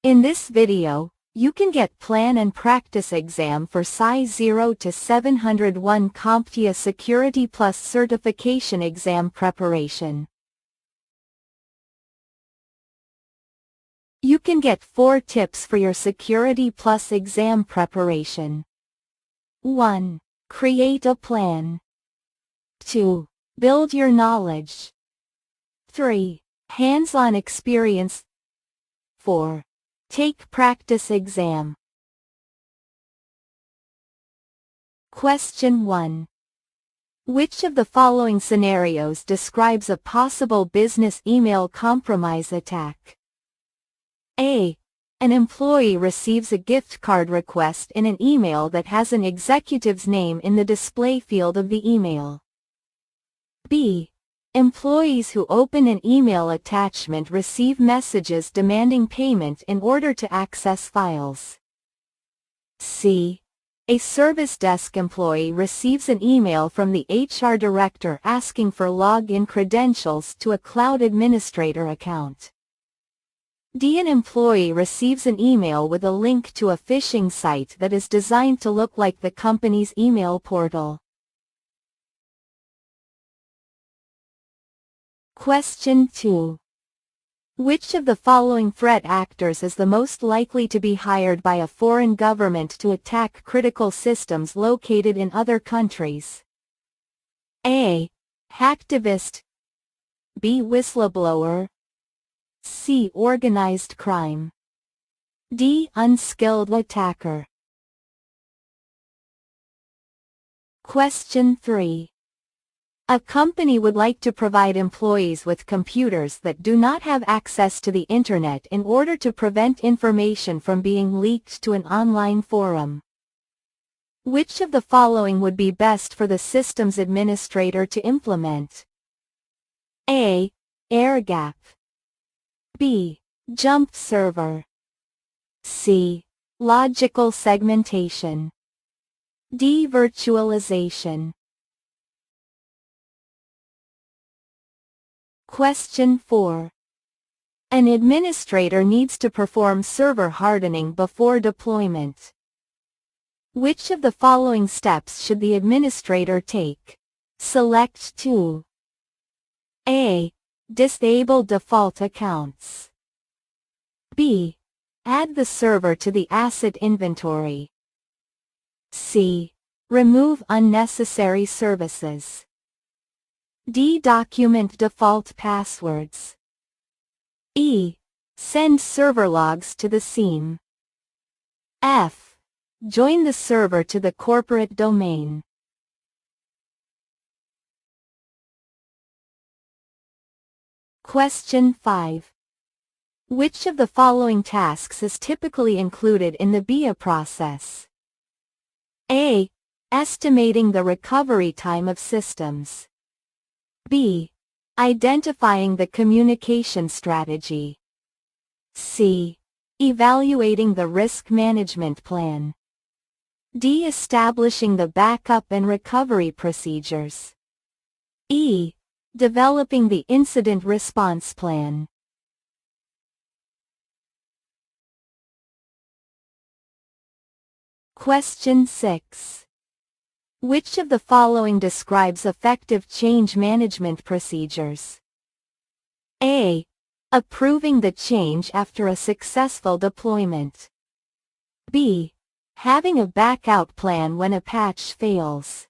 In this video, you can get plan and practice exam for SY0-701 CompTIA Security Plus Certification Exam Preparation. You can get 4 tips for your Security Plus exam preparation. 1. Create a plan. 2. Build your knowledge. 3. Hands-on experience. 4. Take practice exam. Question 1. Which of the following scenarios describes a possible business email compromise attack? A. An employee receives a gift card request in an email that has an executive's name in the display field of the email. B. Employees who open an email attachment receive messages demanding payment in order to access files. C. A service desk employee receives an email from the HR director asking for login credentials to a cloud administrator account. D. An employee receives an email with a link to a phishing site that is designed to look like the company's email portal. Question 2. Which of the following threat actors is the most likely to be hired by a foreign government to attack critical systems located in other countries? A. Hacktivist. B. Whistleblower. C. Organized crime. D. Unskilled attacker. Question 3. A company would like to provide employees with computers that do not have access to the Internet in order to prevent information from being leaked to an online forum. Which of the following would be best for the systems administrator to implement? A. Air gap. B. Jump server. C. Logical segmentation. D. Virtualization. Question 4. An administrator needs to perform server hardening before deployment. Which of the following steps should the administrator take? Select 2. A. Disable default accounts. B. Add the server to the asset inventory. C. Remove unnecessary services. D. Document default passwords. E. Send server logs to the SIEM. F. Join the server to the corporate domain. Question 5. Which of the following tasks is typically included in the BIA process? A. Estimating the recovery time of systems. B. Identifying the communication strategy. C. Evaluating the risk management plan. D. Establishing the backup and recovery procedures. E. Developing the incident response plan. Question 6. Which of the following describes effective change management procedures? A. Approving the change after a successful deployment. B. Having a backout plan when a patch fails.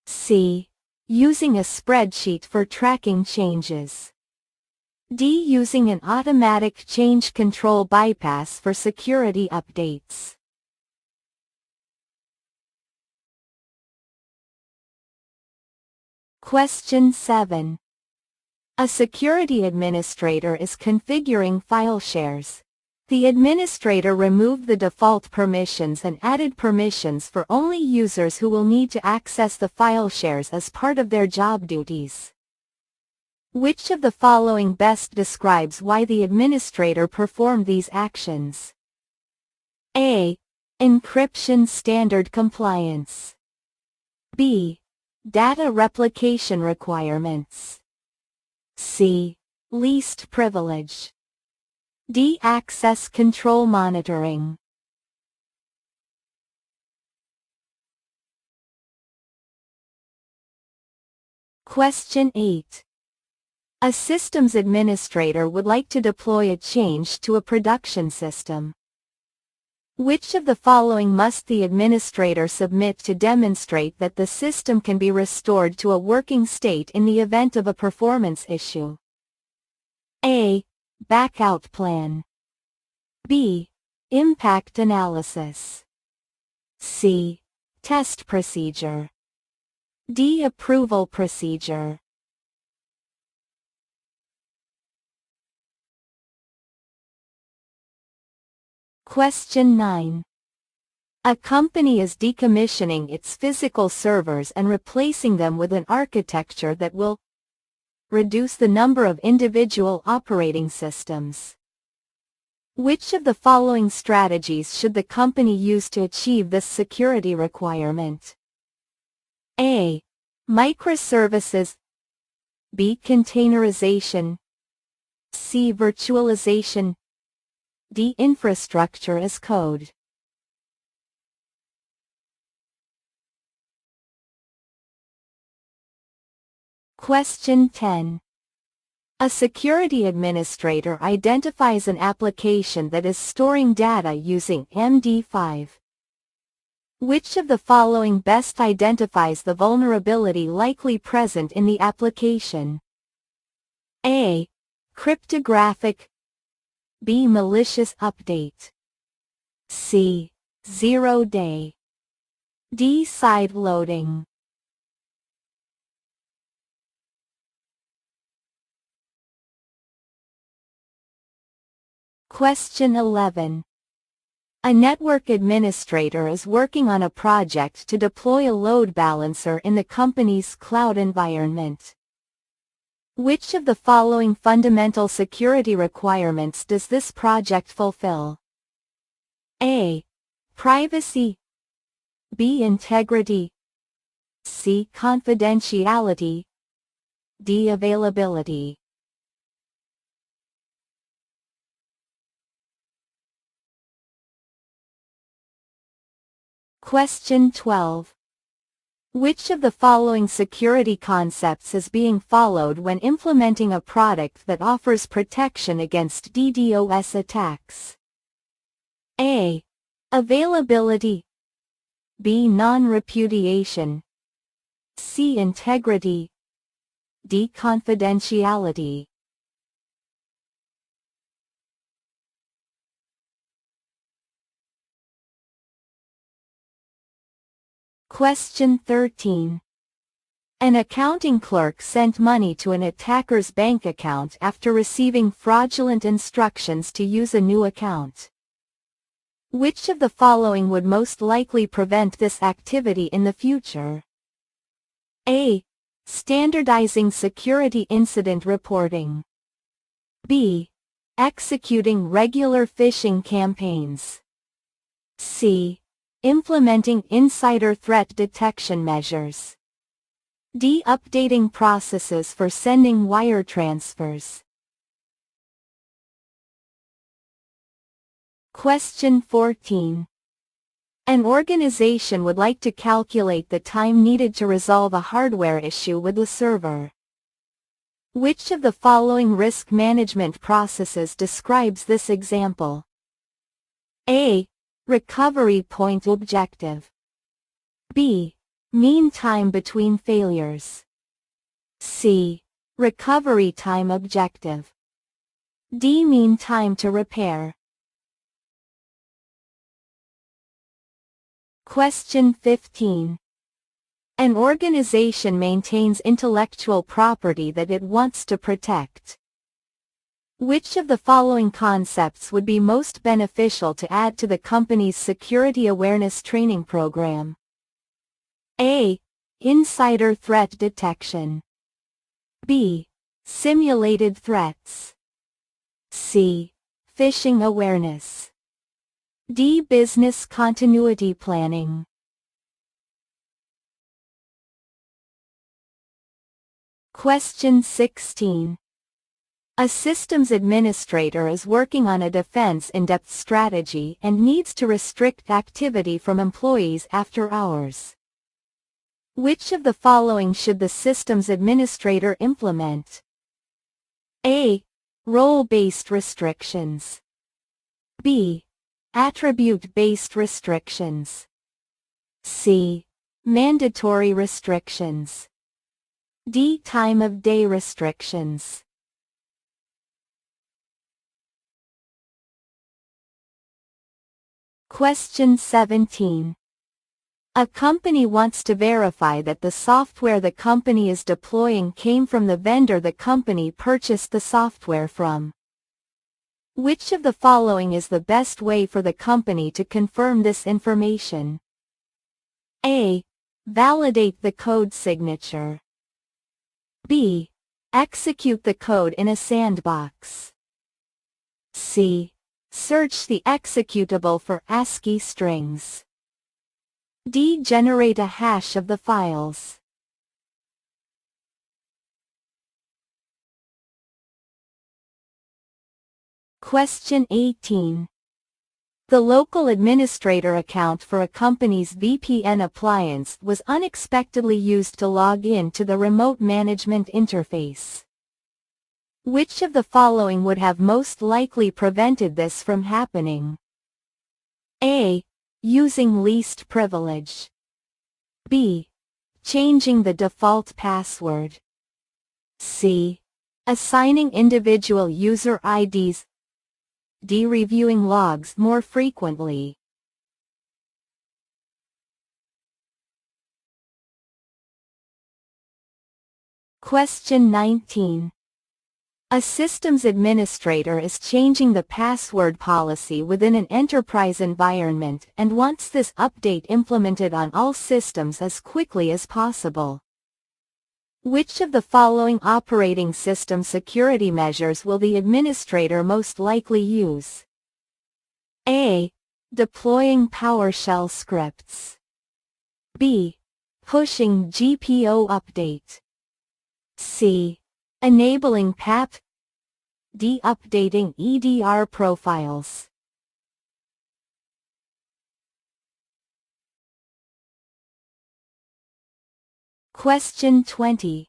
C. Using a spreadsheet for tracking changes. D. Using an automatic change control bypass for security updates. Question 7. A security administrator is configuring file shares. The administrator removed the default permissions and added permissions for only users who will need to access the file shares as part of their job duties. Which of the following best describes why the administrator performed these actions? A. Encryption standard compliance. B. Data replication requirements. C. Least privilege. D. Access control monitoring. Question 8. A systems administrator would like to deploy a change to a production system. Which of the following must the administrator submit to demonstrate that the system can be restored to a working state in the event of a performance issue? A. Backout plan. B. Impact analysis. C. Test procedure. D. Approval procedure. Question 9. A company is decommissioning its physical servers and replacing them with an architecture that will reduce the number of individual operating systems. Which of the following strategies should the company use to achieve this security requirement? A. Microservices. B. Containerization. C. Virtualization. D. Infrastructure as code. Question 10. A security administrator identifies an application that is storing data using MD5. Which of the following best identifies the vulnerability likely present in the application? A. Cryptographic. B. Malicious update. C. Zero-day. D. Side loading. Question 11. A network administrator is working on a project to deploy a load balancer in the company's cloud environment. Which of the following fundamental security requirements does this project fulfill? A. Privacy. B. Integrity. C. Confidentiality. D. Availability. Question 12. Which of the following security concepts is being followed when implementing a product that offers protection against DDoS attacks? A. Availability. B. Non-repudiation. C. Integrity. D. Confidentiality. Question 13. An accounting clerk sent money to an attacker's bank account after receiving fraudulent instructions to use a new account. Which of the following would most likely prevent this activity in the future? A. Standardizing security incident reporting. B. Executing regular phishing campaigns. C. Implementing insider threat detection measures. D. Updating processes for sending wire transfers. Question 14. An organization would like to calculate the time needed to resolve a hardware issue with the server. Which of the following risk management processes describes this example? A. Recovery point objective. B. Mean time between failures. C. Recovery time objective. D. Mean time to repair. Question 15. An organization maintains intellectual property that it wants to protect. Which of the following concepts would be most beneficial to add to the company's security awareness training program? A. Insider threat detection. B. Simulated threats. C. Phishing awareness. D. Business continuity planning. Question 16. A systems administrator is working on a defense-in-depth strategy and needs to restrict activity from employees after hours. Which of the following should the systems administrator implement? A. Role-based restrictions. B. Attribute-based restrictions. C. Mandatory restrictions. D. Time of day restrictions. Question 17. A company wants to verify that the software the company is deploying came from the vendor the company purchased the software from. Which of the following is the best way for the company to confirm this information? A. Validate the code signature. B. Execute the code in a sandbox. C. Search the executable for ASCII strings. D. Generate a hash of the files. Question 18. The local administrator account for a company's VPN appliance was unexpectedly used to log in to the remote management interface. Which of the following would have most likely prevented this from happening? A. Using least privilege. B. Changing the default password. C. Assigning individual user IDs. D. Reviewing logs more frequently. Question 19. A systems administrator is changing the password policy within an enterprise environment and wants this update implemented on all systems as quickly as possible. Which of the following operating system security measures will the administrator most likely use? A. Deploying PowerShell scripts. B. Pushing GPO update. C. Enabling PAP. D. Updating EDR profiles. Question 20.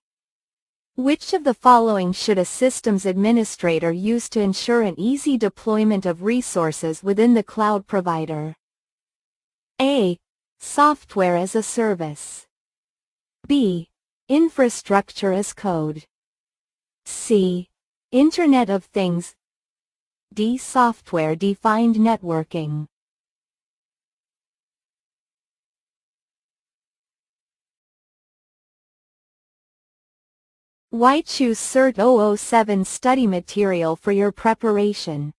Which of the following should a systems administrator use to ensure an easy deployment of resources within the cloud provider? A. Software as a service. B. Infrastructure as code. C. Internet of Things. D. Software-defined networking. Why choose SY0-7 study material for your preparation?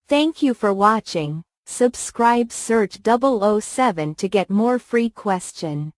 Thank you for watching. Subscribe SY0-7 to get more free question.